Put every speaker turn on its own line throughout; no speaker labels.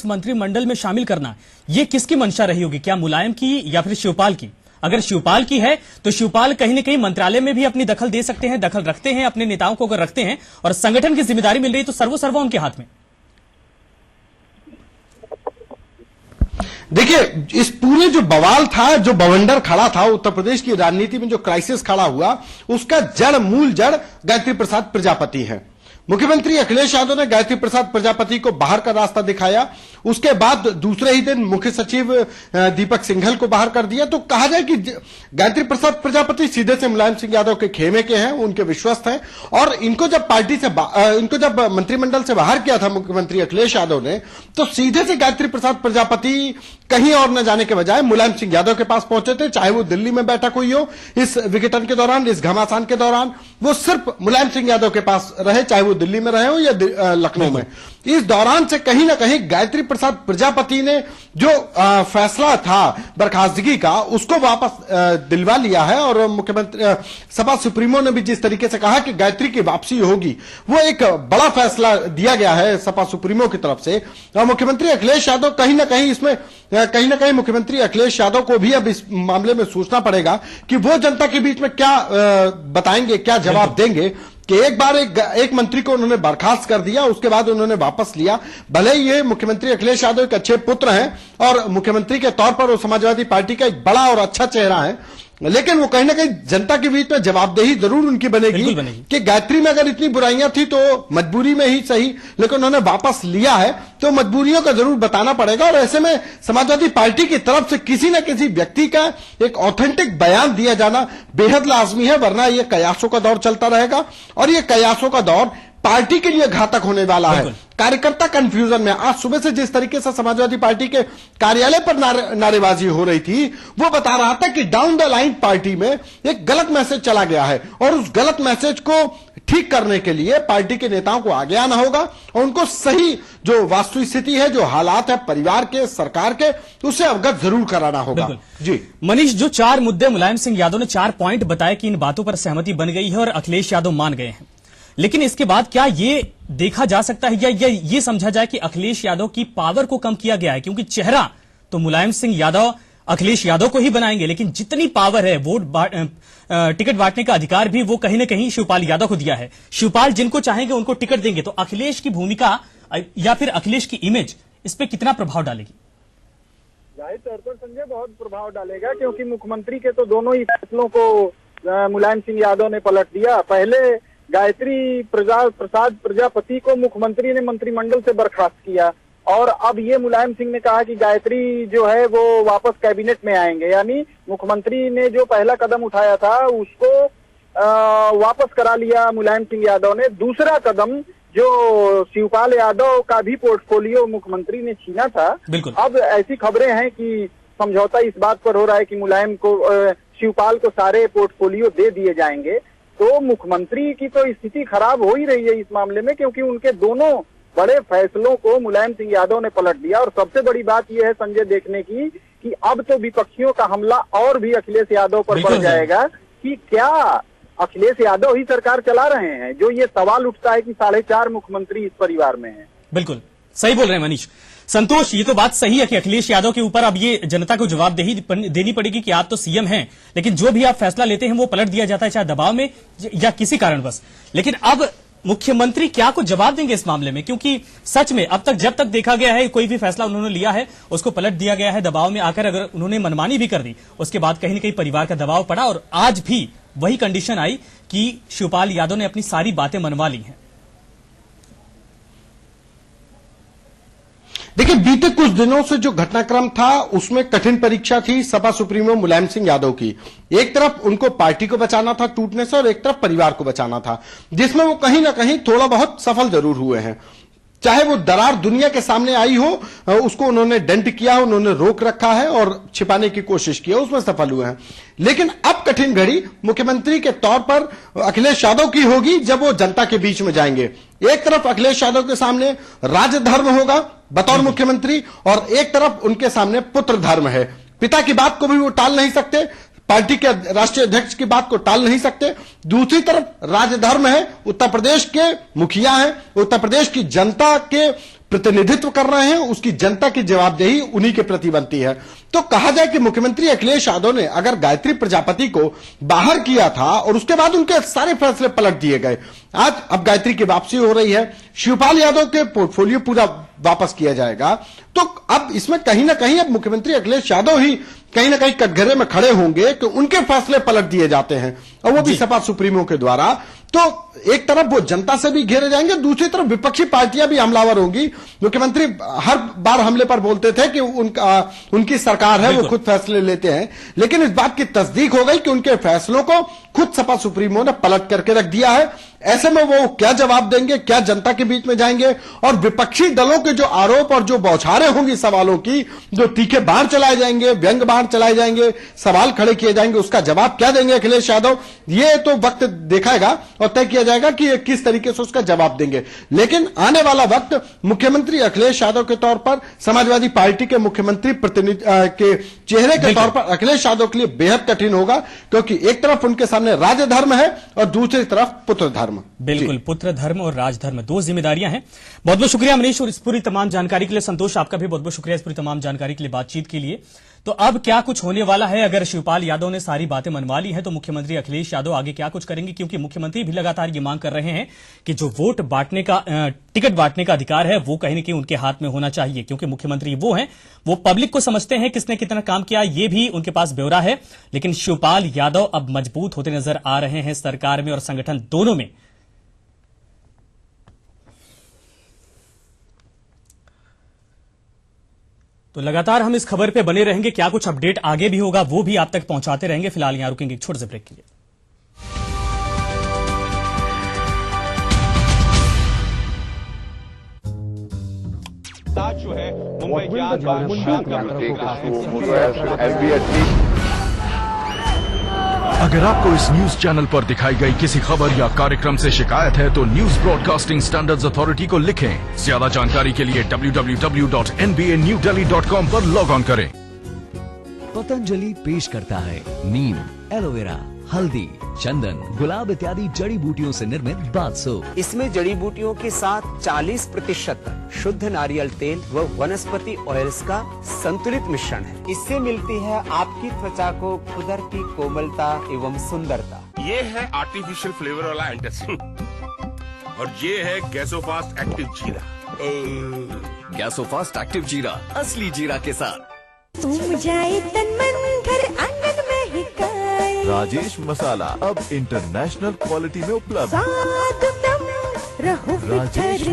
मंत्रिमंडल में शामिल करना, ये किसकी मंशा रही होगी? क्या मुलायम की या फिर शिवपाल की? अगर शिवपाल की है तो शिवपाल कहीं न कहीं मंत्रालय में भी अपनी दखल दे सकते हैं, दखल रखते हैं, अपने नेताओं को अगर रखते हैं और संगठन की जिम्मेदारी मिल रही है तो सर्वसर्वा उनके हाथ में।
देखिए, इस पूरे जो बवाल था, जो बवंडर खड़ा था उत्तर प्रदेश की राजनीति में, जो क्राइसिस खड़ा हुआ, उसका मूल जड़ गायत्री प्रसाद प्रजापति है। मुख्यमंत्री अखिलेश यादव ने गायत्री प्रसाद प्रजापति को बाहर का रास्ता दिखाया। उसके बाद दूसरे ही दिन मुख्य सचिव दीपक सिंघल को बाहर कर दिया। तो कहा जाए कि गायत्री प्रसाद प्रजापति सीधे से मुलायम सिंह यादव के खेमे के हैं, उनके विश्वस्त हैं। और इनको जब मंत्रिमंडल से बाहर किया था मुख्यमंत्री अखिलेश यादव ने, तो सीधे से गायत्री प्रसाद प्रजापति कहीं और न जाने के बजाय मुलायम सिंह यादव के पास पहुंचे थे। चाहे वो दिल्ली में बैठक हुई हो इस विघटन के दौरान, इस घमासान के दौरान, वो सिर्फ मुलायम सिंह यादव के पास रहे, चाहे वो दिल्ली में रहे हो या लखनऊ में। इस दौरान से कहीं ना कहीं गायत्री प्रसाद प्रजापति ने जो फैसला था बर्खास्तगी का, उसको वापस दिलवा लिया है। और मुख्यमंत्री सपा सुप्रीमो ने भी जिस तरीके से कहा कि गायत्री की वापसी होगी, वो एक बड़ा फैसला दिया गया है सपा सुप्रीमो की तरफ से। और मुख्यमंत्री अखिलेश यादव कहीं ना कहीं मुख्यमंत्री अखिलेश यादव को भी अब इस मामले में सोचना पड़ेगा कि वो जनता के बीच में क्या बताएंगे, क्या जवाब देंगे। कि एक बार एक मंत्री को उन्होंने बर्खास्त कर दिया, उसके बाद उन्होंने वापस लिया। भले ही ये मुख्यमंत्री अखिलेश यादव एक अच्छे पुत्र हैं और मुख्यमंत्री के तौर पर वो समाजवादी पार्टी का एक बड़ा और अच्छा चेहरा है, लेकिन वो कहीं ना कहीं जनता के बीच में जवाबदेही जरूर उनकी बनेगी कि गायत्री में अगर इतनी बुराइयां थी तो मजबूरी में ही सही, लेकिन उन्होंने वापस लिया है तो मजबूरियों का जरूर बताना पड़ेगा। और ऐसे में समाजवादी पार्टी की तरफ से किसी न किसी व्यक्ति का एक ऑथेंटिक बयान दिया जाना बेहद लाजमी है, वरना यह कयासों का दौर चलता रहेगा और यह कयासों का दौर पार्टी के लिए घातक होने वाला है। कार्यकर्ता कंफ्यूजन में आज सुबह से जिस तरीके से समाजवादी पार्टी के कार्यालय पर नारेबाजी हो रही थी, वो बता रहा था कि डाउन द लाइन पार्टी में एक गलत मैसेज चला गया है और उस गलत मैसेज को ठीक करने के लिए पार्टी के नेताओं को आगे आना होगा और उनको सही जो वास्तविक स्थिति है, जो हालात है परिवार के, सरकार के, उससे अवगत जरूर कराना होगा। जी
मनीष, जो 4 मुद्दे मुलायम सिंह यादव ने 4 पॉइंट बताए कि इन बातों पर सहमति बन गई है और अखिलेश यादव मान गए हैं, लेकिन इसके बाद क्या ये देखा जा सकता है या ये समझा जाए कि अखिलेश यादव की पावर को कम किया गया है? क्योंकि चेहरा तो मुलायम सिंह यादव अखिलेश यादव को ही बनाएंगे, लेकिन जितनी पावर है, टिकट बांटने का अधिकार भी वो कहीं ना कहीं शिवपाल यादव को दिया है। शिवपाल जिनको चाहेंगे उनको टिकट देंगे, तो अखिलेश की भूमिका या फिर अखिलेश की इमेज इस पे कितना प्रभाव डालेगी?
जाहिर तौर पर संजय बहुत प्रभाव डालेगा, क्योंकि मुख्यमंत्री के तो दोनों ही फैसलों को मुलायम सिंह यादव ने पलट दिया। पहले गायत्री प्रसाद प्रजापति को मुख्यमंत्री ने मंत्रिमंडल से बर्खास्त किया और अब ये मुलायम सिंह ने कहा कि गायत्री जो है वो वापस कैबिनेट में आएंगे, यानी मुख्यमंत्री ने जो पहला कदम उठाया था उसको वापस करा लिया मुलायम सिंह यादव ने। दूसरा कदम जो शिवपाल यादव का भी पोर्टफोलियो मुख्यमंत्री ने छीना था, अब ऐसी खबरें हैं कि समझौता इस बात पर हो रहा है कि मुलायम को शिवपाल को सारे पोर्टफोलियो दे दिए जाएंगे। तो मुख्यमंत्री की तो स्थिति खराब हो ही रही है इस मामले में, क्योंकि उनके दोनों बड़े फैसलों को मुलायम सिंह यादव ने पलट दिया। और सबसे बड़ी बात यह है संजय देखने की कि अब तो विपक्षियों का हमला और भी अखिलेश यादव पर बढ़ जाएगा कि क्या अखिलेश यादव ही सरकार चला रहे हैं, जो ये सवाल उठता है कि 4.5 मुख्यमंत्री इस परिवार में हैं।
बिल्कुल सही बोल रहे हैं मनीष। संतोष, ये तो बात सही है कि अखिलेश यादव के ऊपर अब ये जनता को जवाबदेही देनी पड़ेगी कि आप तो सीएम हैं, लेकिन जो भी आप फैसला लेते हैं वो पलट दिया जाता है, चाहे दबाव में या किसी कारणवश। लेकिन अब मुख्यमंत्री क्या को जवाब देंगे इस मामले में? क्योंकि सच में अब तक जब तक देखा गया है कोई भी फैसला उन्होंने लिया है उसको पलट दिया गया है, दबाव में आकर अगर उन्होंने मनमानी भी कर दी उसके बाद कहीं न कहीं परिवार का दबाव पड़ा और आज भी वही कंडीशन आई कि शिवपाल यादव ने अपनी सारी बातें मनवा ली हैं।
देखिए, बीते कुछ दिनों से जो घटनाक्रम था उसमें कठिन परीक्षा थी सपा सुप्रीमो मुलायम सिंह यादव की। एक तरफ उनको पार्टी को बचाना था टूटने से और एक तरफ परिवार को बचाना था, जिसमें वो कहीं ना कहीं थोड़ा बहुत सफल जरूर हुए हैं। चाहे वो दरार दुनिया के सामने आई हो, उसको उन्होंने डेंट किया, उन्होंने रोक रखा है और छिपाने की कोशिश की है, उसमें सफल हुए हैं। लेकिन अब कठिन घड़ी मुख्यमंत्री के तौर पर अखिलेश यादव की होगी जब वो जनता के बीच में जाएंगे। एक तरफ अखिलेश यादव के सामने राजधर्म होगा बतौर मुख्यमंत्री और एक तरफ उनके सामने पुत्र धर्म है। पिता की बात को भी वो टाल नहीं सकते, पार्टी के राष्ट्रीय अध्यक्ष की बात को टाल नहीं सकते। दूसरी तरफ राजधर्म है, उत्तर प्रदेश के मुखिया हैं, उत्तर प्रदेश की जनता के प्रतिनिधित्व कर रहे हैं, उसकी जनता की जवाबदेही उन्हीं के प्रति बनती है। तो कहा जाए कि मुख्यमंत्री अखिलेश यादव ने अगर गायत्री प्रजापति को बाहर किया था और उसके बाद उनके सारे फैसले पलट दिए गए, आज अब गायत्री की वापसी हो रही है, शिवपाल यादव के पोर्टफोलियो पूरा वापस किया जाएगा, तो अब इसमें कहीं ना कहीं अब मुख्यमंत्री अखिलेश यादव ही कहीं ना कहीं कटघरे में खड़े होंगे कि उनके फैसले पलट दिए जाते हैं, और वो भी सपा सुप्रीमो के द्वारा। तो एक तरफ वो जनता से भी घेरे जाएंगे, दूसरी तरफ विपक्षी पार्टियां भी हमलावर होंगी। मुख्यमंत्री हर बार हमले पर बोलते थे कि उनकी सरकार है, वो खुद फैसले लेते हैं, लेकिन इस बात की तस्दीक हो गई कि उनके फैसलों को खुद सपा सुप्रीमो ने पलट करके रख दिया है। ऐसे में वो क्या जवाब देंगे, क्या जनता के बीच में जाएंगे, और विपक्षी दलों के जो आरोप और जो बौछारें होंगी सवालों की, जो तीखे बाढ़ चलाए जाएंगे, व्यंग बाढ़ चलाए जाएंगे, सवाल खड़े किए जाएंगे, उसका जवाब क्या देंगे अखिलेश यादव, ये तो वक्त दिखाएगा और तय किया जाएगा कि किस तरीके से उसका जवाब देंगे। लेकिन आने वाला वक्त मुख्यमंत्री अखिलेश यादव के तौर पर, समाजवादी पार्टी के मुख्यमंत्री प्रतिनिधि के चेहरे के तौर पर अखिलेश यादव के लिए बेहद कठिन होगा, क्योंकि एक तरफ उनके सामने राजधर्म है और दूसरी तरफ पुत्र धर्म।
बिल्कुल, पुत्र धर्म और राजधर्म, दो जिम्मेदारियां हैं। बहुत बहुत शुक्रिया मनीष, और इस पूरी तमाम जानकारी के लिए। संतोष, आपका भी बहुत बहुत शुक्रिया इस पूरी तमाम जानकारी के लिए, बातचीत के लिए। तो अब क्या कुछ होने वाला है? अगर शिवपाल यादव ने सारी बातें मनवा ली हैं तो मुख्यमंत्री अखिलेश यादव आगे क्या कुछ करेंगे? क्योंकि मुख्यमंत्री भी लगातार ये मांग कर रहे हैं कि जो वोट बांटने का, टिकट बांटने का अधिकार है, वो कहीं न कहीं उनके हाथ में होना चाहिए, क्योंकि मुख्यमंत्री वो हैं, वो पब्लिक को समझते हैं, किसने कितना काम किया ये भी उनके पास ब्यौरा है। लेकिन शिवपाल यादव अब मजबूत होते नजर आ रहे हैं सरकार में और संगठन दोनों में। तो लगातार हम इस खबर पे बने रहेंगे, क्या कुछ अपडेट आगे भी होगा वो भी आप तक पहुंचाते रहेंगे। फिलहाल यहां रुकेंगे एक छोटे से ब्रेक के लिए।
जो है मुंबई की आज
अगर आपको इस न्यूज चैनल पर दिखाई गई किसी खबर या कार्यक्रम से शिकायत है तो न्यूज ब्रॉडकास्टिंग स्टैंडर्ड्स अथॉरिटी को लिखें। ज्यादा जानकारी के लिए www.nbanewdelhi.com पर लॉग ऑन करें।
पतंजलि पेश करता है नीम, एलोवेरा, हल्दी, चंदन, गुलाब इत्यादि जड़ी बूटियों से निर्मित बाथ सोप।
इसमें जड़ी बूटियों के साथ 40% शुद्ध नारियल तेल व वनस्पति ऑयल्स का संतुलित मिश्रण है। इससे मिलती है आपकी त्वचा को कुदरती कोमलता एवं सुंदरता।
ये है आर्टिफिशियल फ्लेवर वाला एंटासिड और ये है गैसोफास्ट एक्टिव जीरा।
गैसोफास्ट एक्टिव जीरा, असली जीरा के साथ।
तुम जाए तन मन घर आंगन में ही गाए।
राजेश मसाला अब इंटरनेशनल क्वालिटी में उपलब्ध। राजेश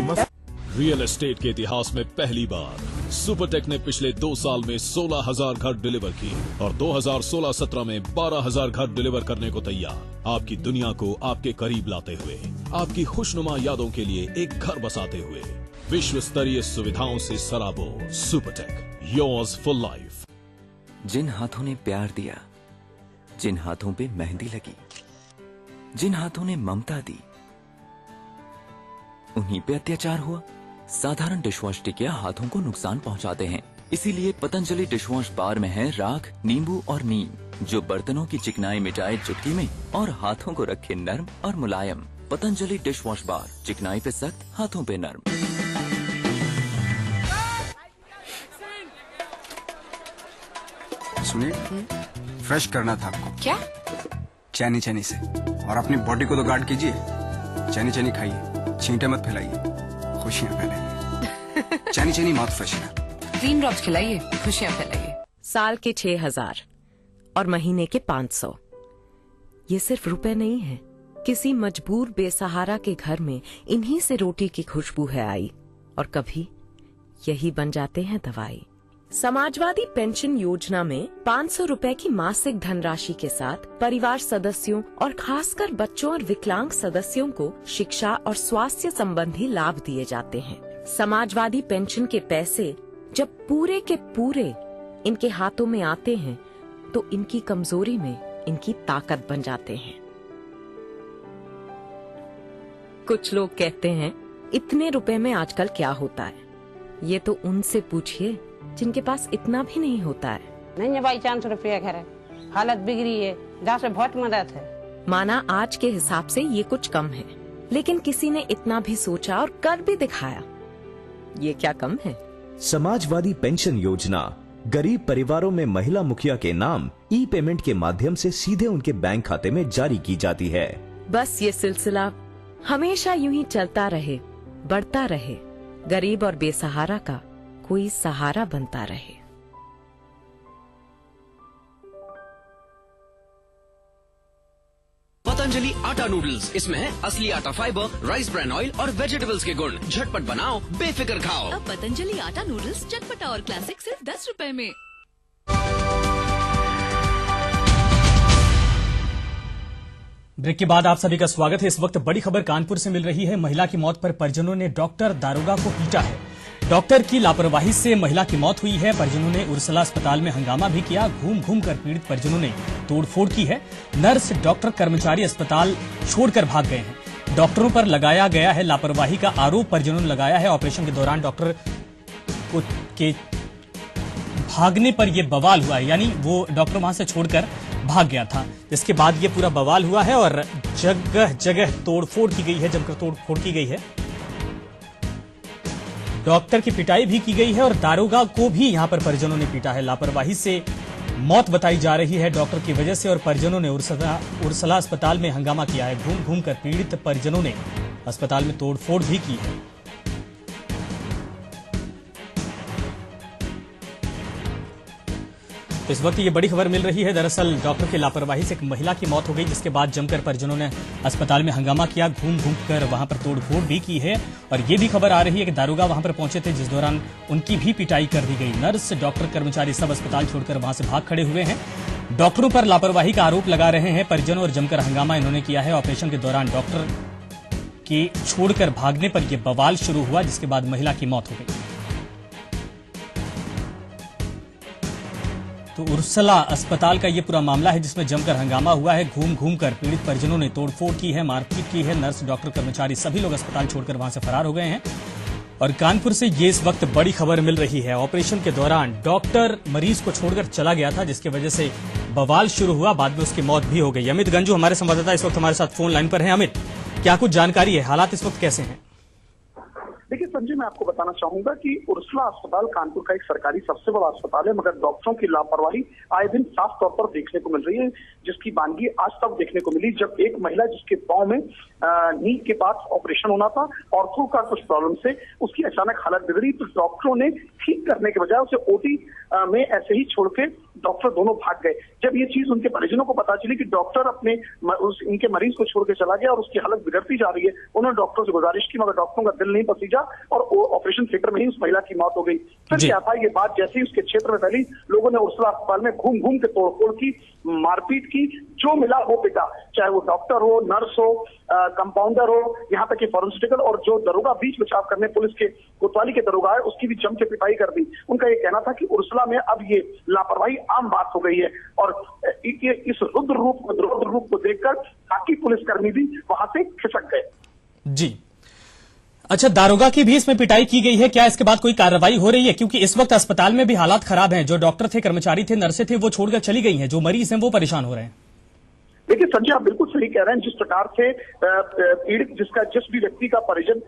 रियल एस्टेट के इतिहास में पहली बार सुपरटेक ने पिछले 2 साल में 16,000 घर डिलीवर किए और 2016-17 में 12,000 घर डिलीवर करने को तैयार। आपकी दुनिया को आपके करीब लाते हुए, आपकी खुशनुमा यादों के लिए एक घर बसाते हुए, विश्व स्तरीय सुविधाओं से सराबोर। Supertech, yours for life.
जिन हाथों ने प्यार दिया, जिन हाथों पे मेहंदी लगी, जिन हाथों ने ममता दी, उन्हीं पे अत्याचार हुआ। साधारण डिशवॉश टिकिया हाथों को नुकसान पहुंचाते हैं, इसीलिए पतंजलि डिशवॉश बार में है राख, नींबू और नीम, जो बर्तनों की चिकनाई मिटाए चुटकी में और हाथों को रखे नर्म और मुलायम। पतंजलि डिशवॉश बार, चिकनाई पे सख्त, हाथों पे नर्म।
सुनिए, फ्रेश करना था आपको।
क्या?
चैनी चैनी से, और अपनी बॉडी को तो गार्ड कीजिए। चैनी चैनी खाइए, छींटे मत फैलाइए, खुशियां फैलाइए। चैनी चैनी माउथ फ्रेशनर।
ग्रीन ड्रॉप्स खिलाइए, खुशियां फैलाइए।
साल के 6,000 और महीने के 500। ये सिर्फ रुपए नहीं है, किसी मजबूर बेसहारा के घर में इन्हीं से रोटी की खुशबू है आई, और कभी यही बन जाते हैं दवाई। समाजवादी पेंशन योजना में 500 रुपए की मासिक धनराशि के साथ परिवार सदस्यों और खासकर बच्चों और विकलांग सदस्यों को शिक्षा और स्वास्थ्य संबंधी लाभ दिए जाते हैं। समाजवादी पेंशन के पैसे जब पूरे के पूरे इनके हाथों में आते हैं तो इनकी कमजोरी में इनकी ताकत बन जाते हैं। कुछ लोग कहते हैं इतने रुपए में आजकल क्या होता है, ये तो उनसे पूछिए जिनके पास इतना भी नहीं होता है।
नहीं है बाई चांस रुपया घर है, हालत बिगड़ी है, जहाँ से बहुत मदद है।
माना आज के हिसाब से ये कुछ कम है, लेकिन किसी ने इतना भी सोचा और कर भी दिखाया। ये क्या कम है?
समाजवादी पेंशन योजना गरीब परिवारों में महिला मुखिया के नाम ई पेमेंट के माध्यम से सीधे उनके बैंक खाते में जारी की जाती है।
बस ये सिलसिला हमेशा यूं ही चलता रहे, बढ़ता रहे, गरीब और बेसहारा का कोई सहारा बनता रहे।
पतंजलि आटा नूडल्स, इसमें है असली आटा फाइबर, राइस ब्रान ऑयल और वेजिटेबल्स के गुण। झटपट बनाओ, बेफिक्र खाओ।
अब पतंजलि आटा नूडल्स चटपटा और क्लासिक सिर्फ 10 रुपए में।
ब्रेक के बाद आप सभी का स्वागत है। इस वक्त बड़ी खबर कानपुर से मिल रही है। महिला की मौत पर परिजनों ने डॉक्टर दारोगा को पीटा है। डॉक्टर की लापरवाही से महिला की मौत हुई है। परिजनों ने उर्सला अस्पताल में हंगामा भी किया। घूम घूम कर पीड़ित परिजनों ने तोड़फोड़ की है। नर्स, डॉक्टर, कर्मचारी अस्पताल छोड़कर भाग गए हैं। डॉक्टरों पर लगाया गया है लापरवाही का आरोप परिजनों ने लगाया है। ऑपरेशन के दौरान डॉक्टर के भागने पर यह बवाल हुआ है, यानी वो डॉक्टर वहां से छोड़कर भाग गया था, जिसके बाद ये पूरा बवाल हुआ है और जगह जगह तोड़फोड़ की गई है, जमकर तोड़फोड़ की गई है। डॉक्टर की पिटाई भी की गई है और दारोगा को भी यहां पर परिजनों ने पीटा है। लापरवाही से मौत बताई जा रही है डॉक्टर की वजह से और परिजनों ने उर्सला अस्पताल में हंगामा किया है। घूम घूम कर पीड़ित परिजनों ने अस्पताल में तोड़फोड़ भी की है। इस वक्त ये बड़ी खबर मिल रही है। दरअसल डॉक्टर की लापरवाही से एक महिला की मौत हो गई, जिसके बाद जमकर परिजनों ने अस्पताल में हंगामा किया, घूम घूम कर वहां पर तोड़फोड़ भी की है। और ये भी खबर आ रही है कि दारोगा वहां पर पहुंचे थे, जिस दौरान उनकी भी पिटाई कर दी गई। नर्स, डॉक्टर, कर्मचारी सब अस्पताल छोड़कर वहां से भाग खड़े हुए हैं। डॉक्टरों पर लापरवाही का आरोप लगा रहे हैं परिजनों और जमकर हंगामा इन्होंने किया है। ऑपरेशन के दौरान डॉक्टर के छोड़कर भागने पर यह बवाल शुरू हुआ, जिसके बाद महिला की मौत हो गई। तो उर्सला अस्पताल का ये पूरा मामला है, जिसमें जमकर हंगामा हुआ है। घूम घूम कर पीड़ित परिजनों ने तोड़फोड़ की है, मारपीट की है। नर्स, डॉक्टर, कर्मचारी सभी लोग अस्पताल छोड़कर वहां से फरार हो गए हैं। और कानपुर से ये इस वक्त बड़ी खबर मिल रही है। ऑपरेशन के दौरान डॉक्टर मरीज को छोड़कर चला गया था, जिसकी वजह से बवाल शुरू हुआ। बाद में उसकी मौत भी हो गई। अमित गंजू हमारे संवाददाता इस वक्त हमारे साथ फोन लाइन पर हैं। अमित, क्या कुछ जानकारी है? हालात इस वक्त कैसे हैं?
देखिए संजय, मैं आपको बताना चाहूंगा कि उर्सला अस्पताल कानपुर का एक सरकारी सबसे बड़ा अस्पताल है, मगर डॉक्टरों की लापरवाही आए दिन साफ तौर पर देखने को मिल रही है, जिसकी वानगी आज तक देखने को मिली जब एक महिला जिसके पांव में नी के पास ऑपरेशन होना था, ऑर्थो का कुछ प्रॉब्लम से उसकी अचानक हालत बिगड़ी, तो डॉक्टरों ने ठीक करने के बजाय उसे ओटी में ऐसे ही छोड़ के डॉक्टर दोनों भाग गए। जब ये चीज उनके परिजनों को पता चली कि डॉक्टर इनके मरीज को छोड़ के चला गया और उसकी हालत बिगड़ती जा रही है, उन्होंने डॉक्टरों से गुजारिश की, मगर डॉक्टरों का दिल नहीं पसीजा और वो ऑपरेशन थिएटर में ही उस महिला की मौत हो गई। फिर क्या था, ये बात जैसे ही उसके क्षेत्र में फैली, लोगों ने उर्सला अस्पताल में घूम घूम के तोड़फोड़ की, मारपीट की, जो मिला वो पिटा, चाहे वो डॉक्टर हो, नर्स हो, कंपाउंडर हो, यहाँ तक कि फॉरेंसिटिकल, और जो दरोगा बीच बचाव करने पुलिस के कोतवाली के दरोगा है, उसकी भी जम के पिटाई कर दी। उनका ये कहना था कि उर्सला में अब ये लापरवाही आम बात हो गई है और इस रुद्र रूप को देखकर बाकी पुलिसकर्मी भी वहां से खिसक गए।
जी, अच्छा, दारोगा की भी इसमें पिटाई की गई है क्या? इसके बाद कोई कार्रवाई हो रही है? क्योंकि इस वक्त अस्पताल में भी हालात खराब हैं। जो डॉक्टर थे, कर्मचारी थे, नर्सें थे, वो छोड़कर चली गई हैं। जो मरीज हैं वो परेशान हो रहे हैं।
देखिए संजय, आप बिल्कुल सही कह रहे हैं। जिस प्रकार से पीड़ित जिस भी व्यक्ति का परिजन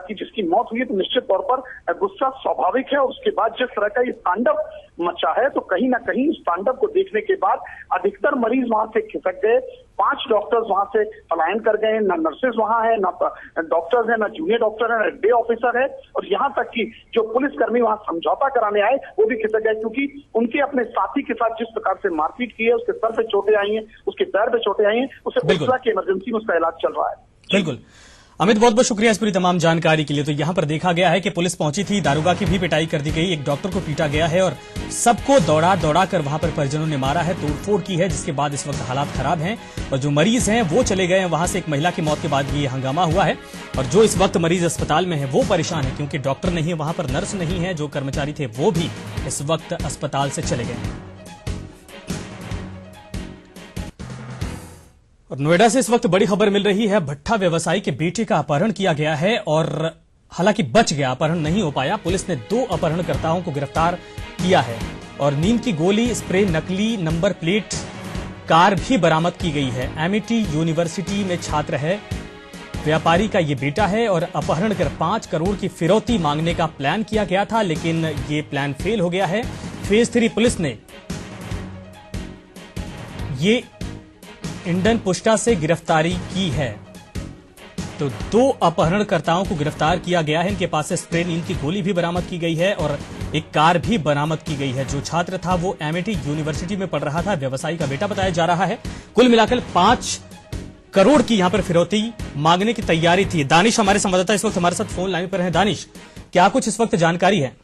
की जिसकी मौत हुई है, तो निश्चित तौर पर गुस्सा स्वाभाविक है। और उसके बाद जिस तरह का ये तांडव मचा है, तो कहीं ना कहीं उस तांडव को देखने के बाद अधिकतर मरीज वहां से खिसक गए। 5 डॉक्टर्स वहां से पलायन कर गए। न नर्सेज वहां है, न डॉक्टर्स है, न जूनियर डॉक्टर है, न डे ऑफिसर है, और यहाँ तक कि जो पुलिसकर्मी वहां समझौता कराने आए वो भी खिसक गए, क्योंकि उनके अपने साथी के साथ जिस प्रकार से मारपीट की है, उसके सर पे चोटें आई हैं, उसके पैर पे चोटें आई हैं, उसे उर्सला की इमरजेंसी में उसका इलाज चल रहा है।
बिल्कुल अमित, बहुत बहुत शुक्रिया इस पूरी तमाम जानकारी के लिए। तो यहां पर देखा गया है कि पुलिस पहुंची थी, दारोगा की भी पिटाई कर दी गई, एक डॉक्टर को पीटा गया है और सबको दौड़ा कर वहां पर परिजनों ने मारा है, तोड़फोड़ की है, जिसके बाद इस वक्त हालात खराब हैं और जो मरीज हैं वो चले गए हैं वहां से। एक महिला की मौत के बाद ये हंगामा हुआ है और जो इस वक्त मरीज अस्पताल में है वो परेशान है, क्योंकि डॉक्टर नहीं है वहां पर, नर्स नहीं है, जो कर्मचारी थे वो भी इस वक्त अस्पताल से चले गए। और नोएडा से इस वक्त बड़ी खबर मिल रही है। भट्ठा व्यवसायी के बेटे का अपहरण किया गया है और हालांकि बच गया, अपहरण नहीं हो पाया। पुलिस ने 2 अपहरणकर्ताओं को गिरफ्तार किया है और नीम की गोली, स्प्रे, नकली नंबर प्लेट कार भी बरामद की गई है। एमिटी यूनिवर्सिटी में छात्र है व्यापारी का ये बेटा है और अपहरण कर 5 करोड़ की फिरौती मांगने का प्लान किया गया था, लेकिन ये प्लान फेल हो गया है। फेज 3 पुलिस ने ये इंडन पुष्टा से गिरफ्तारी की है। तो 2 अपहरणकर्ताओं को गिरफ्तार किया गया है। इनके पास से स्प्रे नीम की गोली भी बरामद की गई है और एक कार भी बरामद की गई है। जो छात्र था वो एमआईटी यूनिवर्सिटी में पढ़ रहा था, व्यवसायी का बेटा बताया जा रहा है। कुल मिलाकर 5 करोड़ की यहां पर फिरौती मांगने की तैयारी थी। दानिश हमारे संवाददाता इस वक्त हमारे साथ फोन लाइन पर हैं। दानिश, क्या कुछ इस वक्त जानकारी है?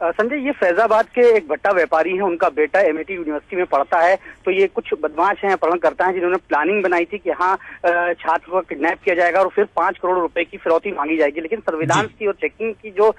संजय, ये फैजाबाद के एक भट्टा व्यापारी हैं, उनका बेटा एमआईटी यूनिवर्सिटी में पढ़ता है। तो ये कुछ बदमाश हैं, अपहरणकर्ता हैं, जिन्होंने प्लानिंग बनाई थी कि हाँ छात्र को किडनैप किया जाएगा और फिर 5 करोड़ रुपए की फिरौती मांगी जाएगी। लेकिन सर्विलांस की और चेकिंग की जो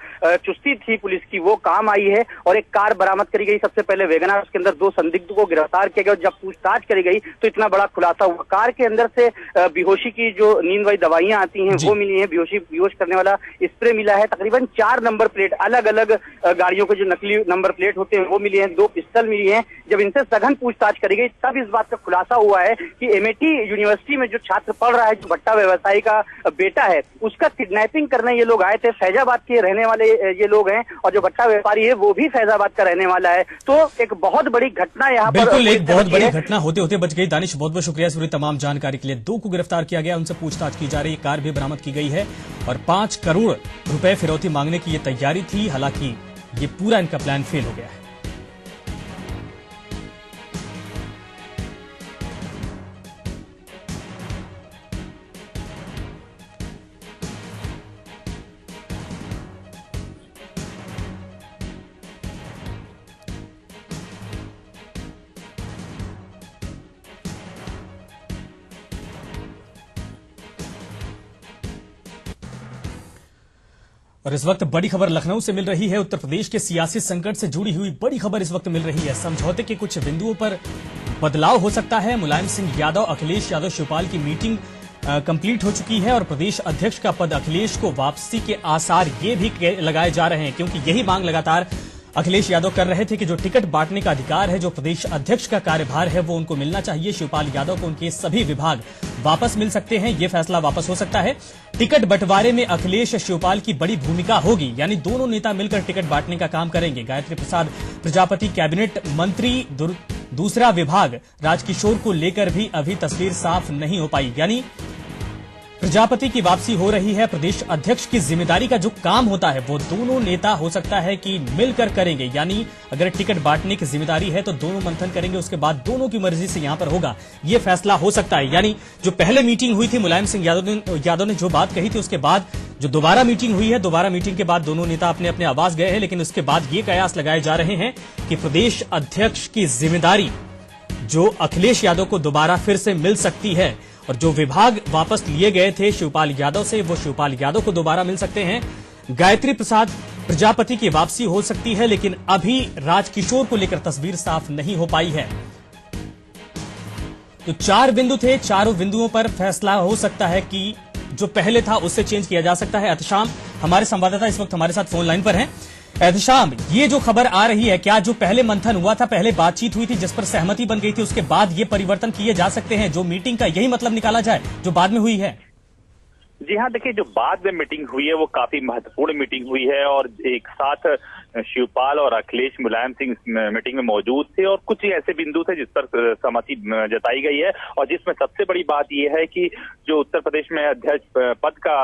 चुस्ती थी पुलिस की, वो काम आई है और एक कार बरामद करी गई। सबसे पहले वैगनआर, उसके अंदर 2 संदिग्ध को गिरफ्तार किया गया और जब पूछताछ करी गई तो इतना बड़ा खुलासा हुआ। कार के अंदर से बेहोशी की जो नींद वाली दवाइयां आती हैं वो मिली है, बेहोश करने वाला स्प्रे मिला है, तकरीबन 4 नंबर प्लेट, अलग अलग गाड़ियों के जो नकली नंबर प्लेट होते हैं वो मिली हैं, 2 पिस्टल मिली हैं। जब इनसे सघन पूछताछ करी गई तब इस बात का खुलासा हुआ है कि एमआईटी यूनिवर्सिटी में जो छात्र पढ़ रहा है, जो भट्टा व्यवसायी का बेटा है, उसका किडनैपिंग करने ये लोग आए थे। फैजाबाद के रहने वाले ये लोग हैं और जो भट्टा व्यापारी है वो भी फैजाबाद का रहने वाला है। तो एक बहुत बड़ी घटना यहाँ पर,
बिल्कुल एक बहुत बड़ी घटना होते होते बच गई। दानिश, बहुत बहुत शुक्रिया पूरी तमाम जानकारी के लिए। 2 को गिरफ्तार किया गया, उनसे पूछताछ की जा रही है, कार भी बरामद की गई है और 5 करोड़ रुपए फिरौती मांगने की ये तैयारी थी। हालांकि ये पूरा इनका प्लान फेल हो गया है। और इस वक्त बड़ी खबर लखनऊ से मिल रही है। उत्तर प्रदेश के सियासी संकट से जुड़ी हुई बड़ी खबर इस वक्त मिल रही है। समझौते के कुछ बिंदुओं पर बदलाव हो सकता है। मुलायम सिंह यादव, अखिलेश यादव, शिवपाल की मीटिंग कंप्लीट हो चुकी है और प्रदेश अध्यक्ष का पद अखिलेश को वापसी के आसार ये भी लगाए जा रहे हैं, क्योंकि यही मांग लगातार अखिलेश यादव कर रहे थे कि जो टिकट बांटने का अधिकार है, जो प्रदेश अध्यक्ष का कार्यभार है, वो उनको मिलना चाहिए। शिवपाल यादव को उनके सभी विभाग वापस मिल सकते हैं, ये फैसला वापस हो सकता है। टिकट बंटवारे में अखिलेश शिवपाल की बड़ी भूमिका होगी, यानी दोनों नेता मिलकर टिकट बांटने का काम करेंगे। गायत्री प्रसाद प्रजापति कैबिनेट मंत्री, दूसरा विभाग राजकिशोर को लेकर भी अभी तस्वीर साफ नहीं हो पाई, यानी प्रजापति की वापसी हो रही है। प्रदेश अध्यक्ष की जिम्मेदारी का जो काम होता है वो दोनों नेता हो सकता है कि मिलकर करेंगे, यानी अगर टिकट बांटने की जिम्मेदारी है तो दोनों मंथन करेंगे, उसके बाद दोनों की मर्जी से यहां पर होगा, ये फैसला हो सकता है। यानी जो पहले मीटिंग हुई थी, मुलायम सिंह यादव ने जो बात कही थी, उसके बाद जो दोबारा मीटिंग हुई है, दोबारा मीटिंग के बाद दोनों नेता अपने अपने आवास गए हैं, लेकिन उसके बाद ये कयास लगाए जा रहे हैं कि प्रदेश अध्यक्ष की जिम्मेदारी जो अखिलेश यादव को दोबारा फिर से मिल सकती है और जो विभाग वापस लिए गए थे शिवपाल यादव से, वो शिवपाल यादव को दोबारा मिल सकते हैं। गायत्री प्रसाद प्रजापति की वापसी हो सकती है, लेकिन अभी राजकिशोर को लेकर तस्वीर साफ नहीं हो पाई है। तो 4 बिंदु थे, चारों बिंदुओं पर फैसला हो सकता है कि जो पहले था उससे चेंज किया जा सकता है। एहतशाम हमारे संवाददाता इस वक्त हमारे साथ फोन लाइन पर हैं। एहतशाम, ये जो खबर आ रही है, क्या जो पहले मंथन हुआ था, पहले बातचीत हुई थी जिस पर सहमति बन गई थी, उसके बाद ये परिवर्तन किए जा सकते हैं? जो मीटिंग का यही मतलब निकाला जाए जो बाद में हुई है?
जी हाँ, देखिए, जो बाद में मीटिंग हुई है वो काफी महत्वपूर्ण मीटिंग हुई है और एक साथ शिवपाल और अखिलेश मुलायम सिंह मीटिंग में मौजूद थे और कुछ ऐसे बिंदु थे जिस पर सहमति जताई गई है और जिसमें सबसे बड़ी बात यह है कि जो उत्तर प्रदेश में अध्यक्ष पद का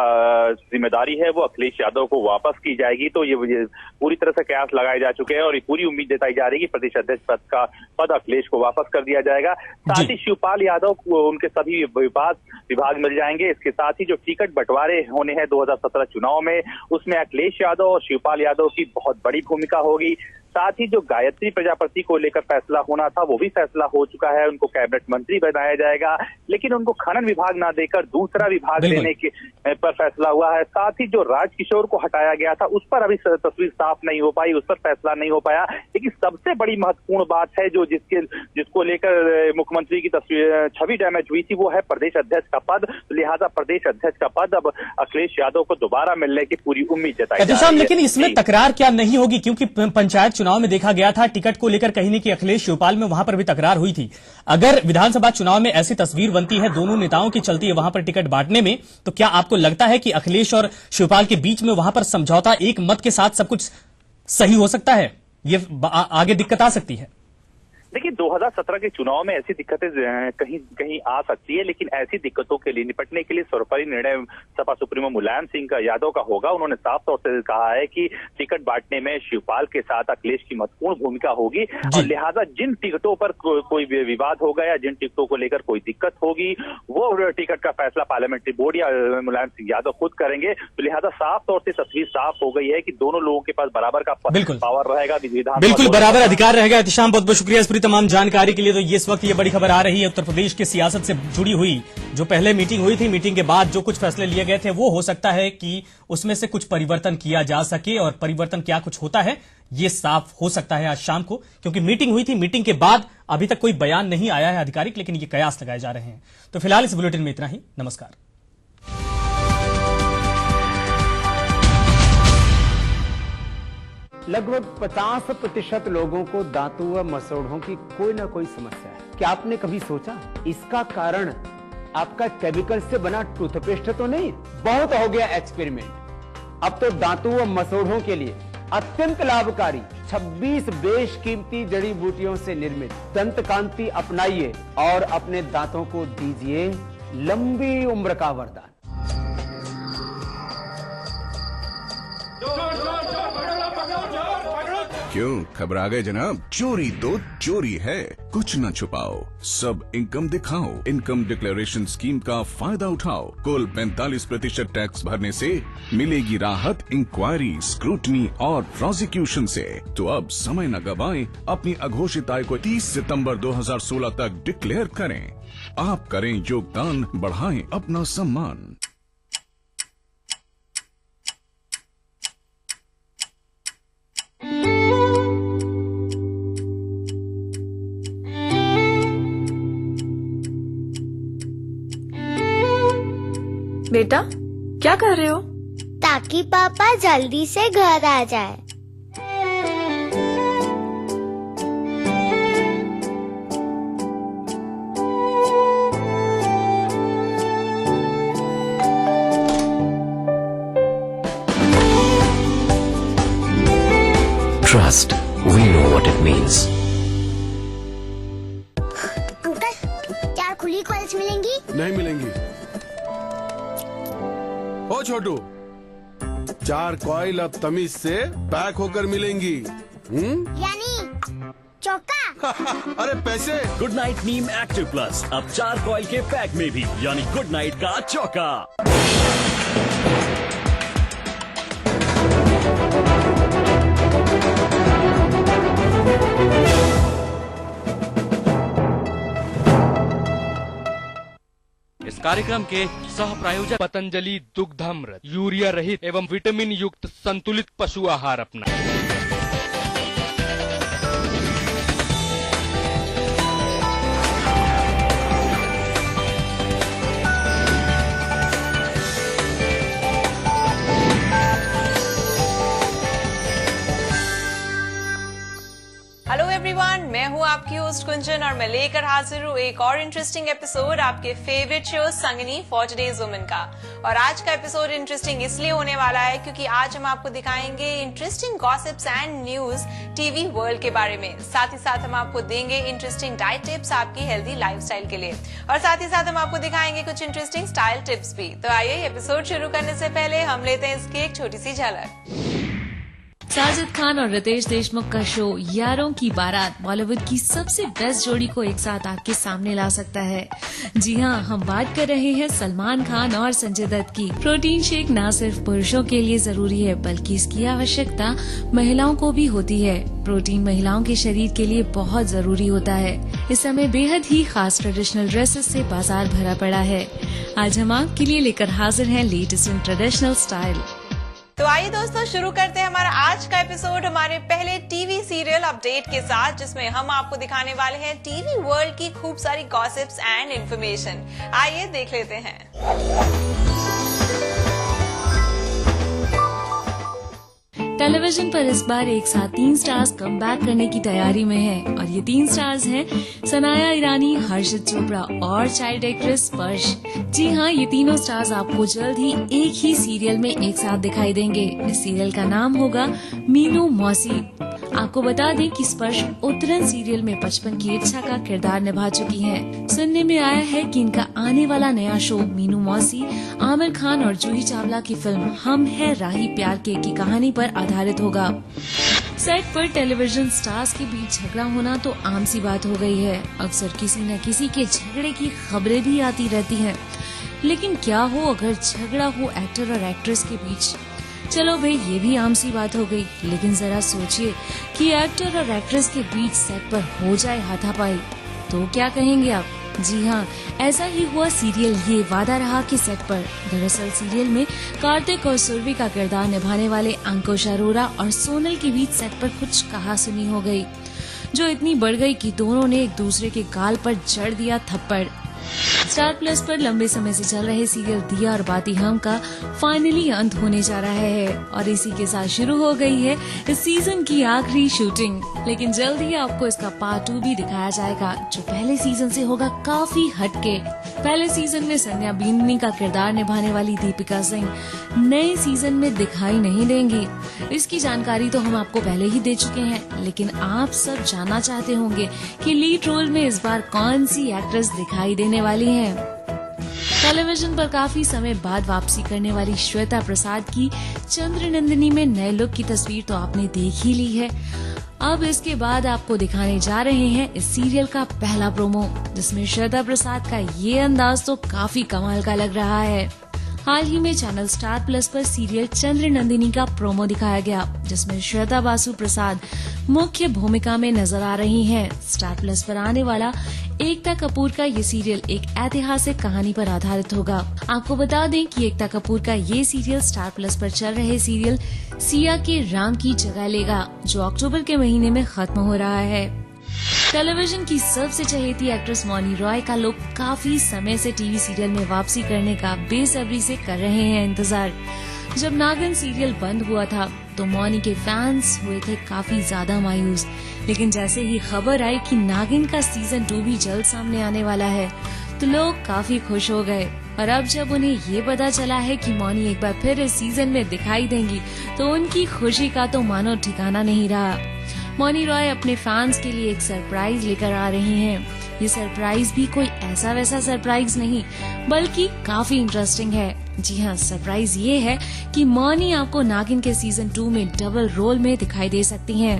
जिम्मेदारी है वो अखिलेश यादव को वापस की जाएगी। तो ये पूरी तरह से कयास लगाए जा चुके हैं और ये पूरी उम्मीद जताई जा रही है कि प्रदेश अध्यक्ष पद का पद अखिलेश को वापस कर दिया जाएगा। साथ ही शिवपाल यादव को उनके सभी विभाग मिल जाएंगे। इसके साथ ही जो टिकट बंटवारे होने हैं 2017 चुनाव में, उसमें अखिलेश यादव और शिवपाल यादव की बहुत बड़ी भूमिका होगी। साथ ही जो गायत्री प्रजापति को लेकर फैसला होना था वो भी फैसला हो चुका है, उनको कैबिनेट मंत्री बनाया जाएगा, लेकिन उनको खनन विभाग ना देकर दूसरा विभाग देने के पर फैसला हुआ है। साथ ही जो राजकिशोर को हटाया गया था उस पर अभी तस्वीर साफ नहीं हो पाई, उस पर फैसला नहीं हो पाया। लेकिन सबसे बड़ी महत्वपूर्ण बात है जो जिसको लेकर मुख्यमंत्री की तस्वीर छवि डैमेज हुई थी वो है प्रदेश अध्यक्ष का पद। लिहाजा प्रदेश अध्यक्ष का पद अब अखिलेश यादव को दोबारा मिलने की पूरी उम्मीद जताई जा रही है।
लेकिन इसमें तकरार क्या नहीं होगी, क्योंकि पंचायत चुनाव में देखा गया था, टिकट को लेकर कहीं न कहीं अखिलेश शिवपाल में वहां पर भी तकरार हुई थी। अगर विधानसभा चुनाव में ऐसी तस्वीर बनती है, दोनों नेताओं की चलती है वहां पर टिकट बांटने में, तो क्या आपको लगता है कि अखिलेश और शिवपाल के बीच में वहां पर समझौता, एक मत के साथ सब कुछ सही हो सकता है? ये आगे दिक्कत आ सकती है?
देखिए 2017 के चुनाव में ऐसी दिक्कतें कहीं कहीं आ सकती है, लेकिन ऐसी दिक्कतों के लिए निपटने के लिए सर्वोपरि निर्णय सपा सुप्रीमो मुलायम सिंह यादव का होगा। उन्होंने साफ तौर से कहा है कि टिकट बांटने में शिवपाल के साथ अखिलेश की महत्वपूर्ण भूमिका होगी और लिहाजा जिन टिकटों पर कोई विवाद होगा या जिन टिकटों को लेकर कोई दिक्कत होगी, वो टिकट का फैसला पार्लियामेंट्री बोर्ड या मुलायम सिंह यादव खुद करेंगे। तो लिहाजा साफ तौर से तस्वीर साफ हो गई है कि दोनों लोगों के पास बराबर का पावर रहेगा,
बिल्कुल बराबर अधिकार रहेगा। एहतिशाम, बहुत बहुत शुक्रिया इस पूरी तमाम जानकारी के लिए। तो इस वक्त ये बड़ी खबर आ रही है उत्तर प्रदेश की सियासत से जुड़ी हुई। जो पहले मीटिंग हुई थी, मीटिंग के बाद जो कुछ फैसले लिए गए थे, वो हो सकता है कि उसमें से कुछ परिवर्तन किया जा सके, और परिवर्तन क्या कुछ होता है ये साफ हो सकता है आज शाम को, क्योंकि मीटिंग हुई थी। मीटिंग के बाद अभी तक कोई बयान नहीं आया है आधिकारिक, लेकिन ये कयास लगाए जा रहे हैं। तो फिलहाल इस बुलेटिन में इतना ही। नमस्कार।
लगभग 50% लोगों को दांतों व मसौड़ों की कोई ना कोई समस्या है। क्या आपने कभी सोचा इसका कारण आपका केमिकल से बना टूथपेस्ट तो नहीं? बहुत हो गया एक्सपेरिमेंट। अब तो दांतों व मसौड़ों के लिए अत्यंत लाभकारी 26 बेशकीमती जड़ी बूटियों से निर्मित दंत कांति अपनाइए और अपने दांतों को दीजिए लंबी उम्र का वरदान।
क्यों घबरा गए जनाब? चोरी तो चोरी है, कुछ न छुपाओ, सब इनकम दिखाओ। इनकम डिक्लेरेशन स्कीम का फायदा उठाओ। कुल 45% टैक्स भरने से मिलेगी राहत इंक्वायरी, स्क्रूटनी और प्रोसिक्यूशन से। तो अब समय न गवाएं, अपनी अघोषित आय को 30 सितंबर 2016 तक डिक्लेयर करें। आप करें योगदान, बढ़ाएं अपना सम्मान।
बेटा क्या कर रहे हो?
ताकि पापा जल्दी से घर आ जाए।
Trust, we know what it means.
Uncle, 4 खुली कॉलेज मिलेंगी?
नहीं मिलेंगी। ओ छोटू, 4 कॉइल अब तमीज से पैक होकर मिलेंगी।
यानी चौका।
अरे पैसे।
गुड नाइट नीम एक्टिव प्लस अब 4 कॉइल के पैक में भी, यानी गुड नाइट का चौका।
इस कार्यक्रम के सह प्रायोजक पतंजलि दुग्धामृत, यूरिया रहित एवं विटामिन युक्त संतुलित पशु आहार अपना।
हेलो एवरीवन, मैं हूँ आपकी होस्ट कुंजन और मैं लेकर हाजिर हूँ एक और इंटरेस्टिंग एपिसोड आपके favourite show Sangini for today's women का। और आज का एपिसोड इंटरेस्टिंग इसलिए होने वाला है क्योंकि आज हम आपको दिखाएंगे interesting gossips and news TV world के बारे में। साथ ही साथ हम आपको देंगे इंटरेस्टिंग डाइट टिप्स आपकी हेल्दी लाइफस्टाइल के लिए, और साथ ही साथ हम आपको दिखाएंगे कुछ इंटरेस्टिंग स्टाइल टिप्स भी। तो आइए एपिसोड शुरू करने से पहले हम लेते हैं इसकी एक छोटी सी झलक।
साजिद खान और रितेश देशमुख का शो यारों की बारात बॉलीवुड की सबसे बेस्ट जोड़ी को एक साथ आपके सामने ला सकता है। जी हाँ, हम बात कर रहे हैं सलमान खान और संजय दत्त की। प्रोटीन शेक न सिर्फ पुरुषों के लिए जरूरी है, बल्कि इसकी आवश्यकता महिलाओं को भी होती है। प्रोटीन महिलाओं के शरीर के लिए बहुत जरूरी होता है। इस समय बेहद ही खास ट्रेडिशनल ड्रेसेस से बाजार भरा पड़ा है। आज हम आपके लिए लेकर हाजिर हैं लेटेस्ट इन ट्रेडिशनल स्टाइल।
तो आइए दोस्तों शुरू करते हैं हमारा आज का एपिसोड हमारे पहले टीवी सीरियल अपडेट के साथ, जिसमें हम आपको दिखाने वाले हैं टीवी वर्ल्ड की खूब सारी गॉसिप्स एंड इन्फॉर्मेशन। आइए देख लेते हैं।
टेलीविजन पर इस बार एक साथ 3 स्टार्स कमबैक करने की तैयारी में हैं और ये 3 स्टार्स हैं सनाया ईरानी, हर्षित चोपड़ा और चाइल्ड एक्ट्रेस स्पर्श। जी हाँ, ये तीनों स्टार्स आपको जल्द ही एक ही सीरियल में एक साथ दिखाई देंगे। इस सीरियल का नाम होगा मीनू मौसी। आपको बता दें कि स्पर्श उत्तरन सीरियल में बचपन की इच्छा का किरदार निभा चुकी हैं। सुनने में आया है कि इनका आने वाला नया शो मीनू मौसी आमिर खान और जूही चावला की फिल्म हम है राही प्यार के की कहानी पर आधारित होगा। सेट पर टेलीविजन स्टार्स के बीच झगड़ा होना तो आम सी बात हो गई है। अक्सर किसी न किसी के झगड़े की खबरें भी आती रहती हैं। लेकिन क्या हो अगर झगड़ा हो एक्टर और एक्ट्रेस के बीच? चलो भाई, ये भी आम सी बात हो गई, लेकिन जरा सोचिए कि एक्टर और एक्ट्रेस के बीच सेट पर हो जाए हाथापाई, तो क्या कहेंगे आप? जी हाँ, ऐसा ही हुआ सीरियल ये वादा रहा कि सेट पर। दरअसल सीरियल में कार्तिक और सुरभि का किरदार निभाने वाले अंकुश अरोरा और सोनल के बीच सेट पर कुछ कहा सुनी हो गई, जो इतनी बढ़ गई कि दोनों ने एक दूसरे के गाल पर जड़ दिया थप्पड़। स्टार प्लस पर लंबे समय से चल रहे सीरियल दिया और बाती हम का फाइनली अंत होने जा रहा है और इसी के साथ शुरू हो गई है इस सीजन की आखिरी शूटिंग। लेकिन जल्द ही आपको इसका पार्ट 2 भी दिखाया जाएगा, जो पहले सीजन से होगा काफी हटके। पहले सीजन में संध्या बींदनी का किरदार निभाने वाली दीपिका सिंह नए सीजन में दिखाई नहीं देंगी। इसकी जानकारी तो हम आपको पहले ही दे चुके हैं, लेकिन आप सब जानना चाहते होंगे कि लीड रोल में इस बार कौन सी एक्ट्रेस दिखाई देने वाली है। टेलीविजन पर काफी समय बाद वापसी करने वाली श्वेता प्रसाद की चंद्रनंदिनी में नए लुक की तस्वीर तो आपने देख ही ली है। अब इसके बाद आपको दिखाने जा रहे हैं इस सीरियल का पहला प्रोमो, जिसमें श्वेता प्रसाद का ये अंदाज तो काफी कमाल का लग रहा है। हाल ही में चैनल स्टार प्लस पर सीरियल चंद्रनंदिनी का प्रोमो दिखाया गया, जिसमें श्वेता बासु प्रसाद मुख्य भूमिका में नजर आ रही हैं। स्टार प्लस पर आने वाला एकता कपूर का ये सीरियल एक ऐतिहासिक कहानी पर आधारित होगा। आपको बता दें कि एकता कपूर का ये सीरियल स्टार प्लस पर चल रहे सीरियल सिया के राम की जगह लेगा, जो अक्टूबर के महीने में खत्म हो रहा है। टेलीविजन की सबसे चहेती एक्ट्रेस मौनी रॉय का लोग काफी समय से टीवी सीरियल में वापसी करने का बेसब्री से कर रहे हैं इंतजार। जब नागिन सीरियल बंद हुआ था तो मौनी के फैंस हुए थे काफी ज्यादा मायूस, लेकिन जैसे ही खबर आई कि नागिन का सीजन 2 भी जल्द सामने आने वाला है तो लोग काफी खुश हो गए। और अब जब उन्हें ये पता चला है कि मौनी एक बार फिर इस सीजन में दिखाई देंगी तो उनकी खुशी का तो मानो ठिकाना नहीं रहा। मौनी रॉय अपने फैंस के लिए एक सरप्राइज लेकर आ रही हैं। ये सरप्राइज भी कोई ऐसा वैसा सरप्राइज नहीं, बल्कि काफी इंटरेस्टिंग है। जी हाँ, सरप्राइज ये है कि मौनी आपको नागिन के सीजन 2 में डबल रोल में दिखाई दे सकती हैं।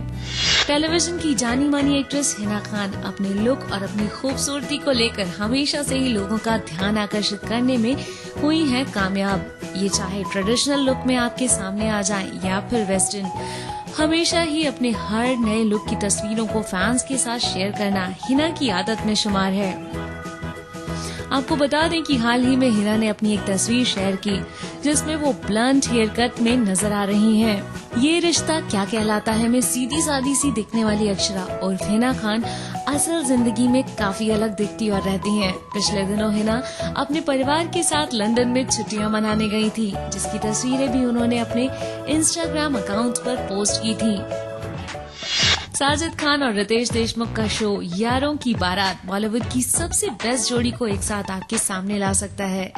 टेलीविजन की जानी मानी एक्ट्रेस हिना खान अपने लुक और अपनी खूबसूरती को लेकर हमेशा से ही लोगों का ध्यान आकर्षित करने में हुई हैं कामयाब। ये चाहे ट्रेडिशनल लुक में आपके सामने आ जाएं या फिर वेस्टर्न, हमेशा ही अपने हर नए लुक की तस्वीरों को फैंस के साथ शेयर करना हिना की आदत में शुमार है। आपको बता दें कि हाल ही में हिना ने अपनी एक तस्वीर शेयर की, जिसमें वो ब्लंट हेयर कट में नजर आ रही हैं। ये रिश्ता क्या कहलाता है में सीधी सादी सी दिखने वाली अक्षरा और हिना खान असल जिंदगी में काफी अलग दिखती और रहती हैं। पिछले दिनों हिना अपने परिवार के साथ लंदन में छुट्टियां मनाने गई थी, जिसकी तस्वीरें भी उन्होंने अपने इंस्टाग्राम अकाउंट पर पोस्ट की थी। साजिद खान और रितेश देशमुख का शो यारों की बारात बॉलीवुड की सबसे बेस्ट जोड़ी को एक साथ आपके सामने ला सकता है।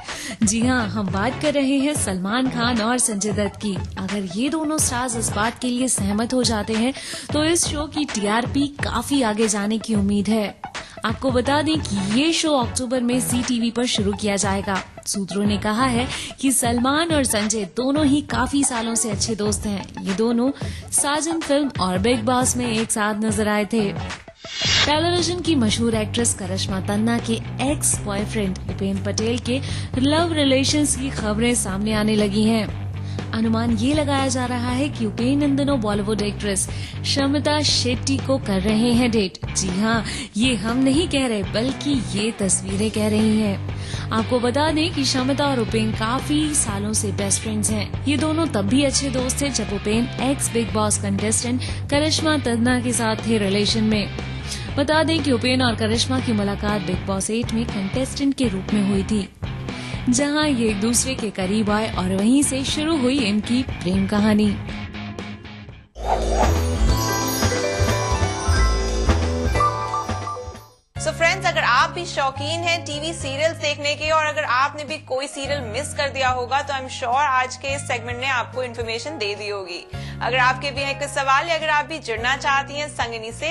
जी हाँ, हम बात कर रहे हैं सलमान खान और संजय दत्त की। अगर ये दोनों स्टार्स इस बात के लिए सहमत हो जाते हैं तो इस शो की टीआरपी काफी आगे जाने की उम्मीद है। आपको बता दें कि ये शो अक्टूबर में जी टीवी पर शुरू किया जाएगा। सूत्रों ने कहा है कि सलमान और संजय दोनों ही काफी सालों से अच्छे दोस्त हैं। ये दोनों साजन फिल्म और बिग बॉस में एक साथ नजर आए थे। टेलीविजन की मशहूर एक्ट्रेस करिश्मा तन्ना के एक्स बॉयफ्रेंड उपेन पटेल के लव रिलेशंस की खबरें सामने आने लगी हैं। अनुमान ये लगाया जा रहा है कि उपेन इन दिनों बॉलीवुड एक्ट्रेस शमिता शेट्टी को कर रहे हैं डेट। जी हाँ, ये हम नहीं कह रहे, बल्कि ये तस्वीरें कह रही हैं। आपको बता दें कि शमिता और उपेन काफी सालों से बेस्ट फ्रेंड्स हैं। ये दोनों तब भी अच्छे दोस्त थे जब उपेन एक्स बिग बॉस कंटेस्टेंट करिश्मा तन्ना के साथ थे रिलेशन में। बता दें कि उपेन और करिश्मा की मुलाकात बिग बॉस 8 में कंटेस्टेंट के रूप में हुई थी, जहां ये एक दूसरे के करीब आए और वहीं से शुरू हुई इनकी प्रेम कहानी।
भी शौकीन हैं टीवी सीरियल्स देखने के और अगर आपने भी कोई सीरियल मिस कर दिया होगा तो आई एम श्योर आज के इस सेगमेंट ने आपको इन्फॉर्मेशन दे दी होगी। अगर आपके भी हैं कुछ सवाल या अगर आप भी जुड़ना चाहती हैं संगिनी से